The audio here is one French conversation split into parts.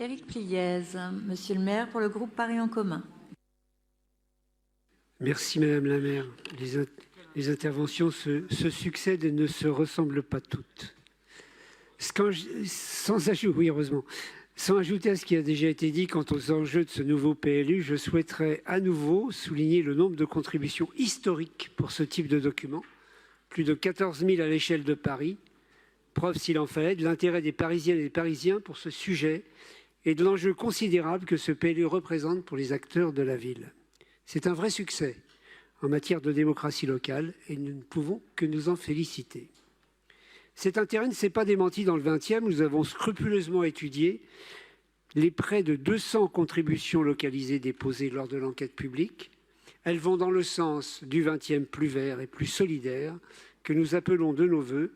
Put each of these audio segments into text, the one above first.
Éric Pliez, Monsieur le maire, pour le groupe Paris en commun. Merci Madame la maire. Les interventions se succèdent et ne se ressemblent pas toutes. Sans ajouter à ce qui a déjà été dit quant aux enjeux de ce nouveau PLU, je souhaiterais à nouveau souligner le nombre de contributions historiques pour ce type de document. Plus de 14 000 à l'échelle de Paris. Preuve, s'il en fallait, de l'intérêt des Parisiennes et des Parisiens pour ce sujet et de l'enjeu considérable que ce PLU représente pour les acteurs de la ville. C'est un vrai succès en matière de démocratie locale et nous ne pouvons que nous en féliciter. Cet intérêt ne s'est pas démenti dans le 20e. Nous avons scrupuleusement étudié les près de 200 contributions localisées déposées lors de l'enquête publique. Elles vont dans le sens du 20e plus vert et plus solidaire que nous appelons de nos vœux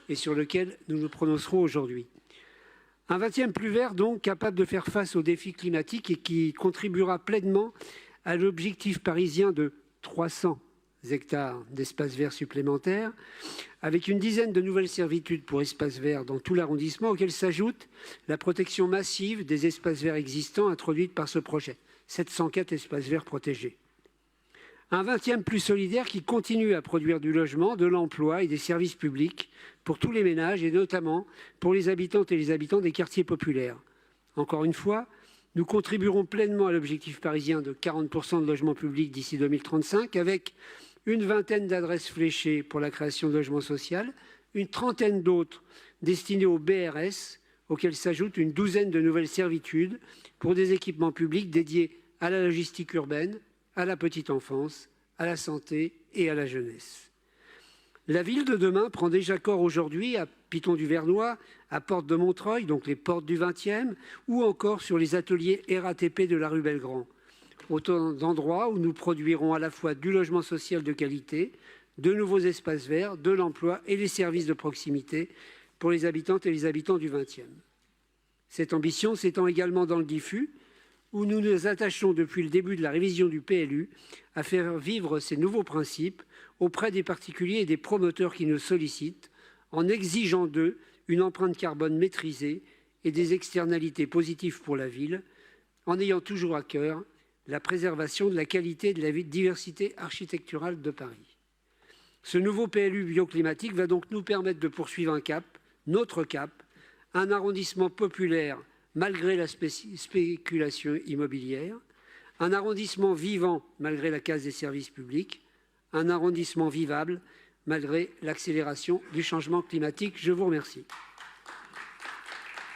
et sur lequel nous nous prononcerons aujourd'hui. Un 20e plus vert donc capable de faire face aux défis climatiques et qui contribuera pleinement à l'objectif parisien de 300 hectares d'espaces verts supplémentaires, avec une dizaine de nouvelles servitudes pour espaces verts dans tout l'arrondissement, auxquelles s'ajoute la protection massive des espaces verts existants introduite par ce projet, 704 espaces verts protégés. Un 20e plus solidaire qui continue à produire du logement, de l'emploi et des services publics pour tous les ménages et notamment pour les habitantes et les habitants des quartiers populaires. Encore une fois, nous contribuerons pleinement à l'objectif parisien de 40% de logements publics d'ici 2035 avec une vingtaine d'adresses fléchées pour la création de logements sociaux, une trentaine d'autres destinées au BRS, auxquelles s'ajoute une douzaine de nouvelles servitudes pour des équipements publics dédiés à la logistique urbaine, à la petite enfance, à la santé et à la jeunesse. La ville de demain prend déjà corps aujourd'hui à Piton-du-Vernois, à Porte de Montreuil, donc les portes du 20e, ou encore sur les ateliers RATP de la rue Belgrand. Autant d'endroits où nous produirons à la fois du logement social de qualité, de nouveaux espaces verts, de l'emploi et les services de proximité pour les habitantes et les habitants du 20e. Cette ambition s'étend également dans le diffus, où nous nous attachons depuis le début de la révision du PLU à faire vivre ces nouveaux principes auprès des particuliers et des promoteurs qui nous sollicitent, en exigeant d'eux une empreinte carbone maîtrisée et des externalités positives pour la ville, en ayant toujours à cœur la préservation de la qualité et de la diversité architecturale de Paris. Ce nouveau PLU bioclimatique va donc nous permettre de poursuivre un cap, notre cap, un arrondissement populaire malgré la spéculation immobilière, un arrondissement vivant malgré la casse des services publics, un arrondissement vivable malgré l'accélération du changement climatique. Je vous remercie.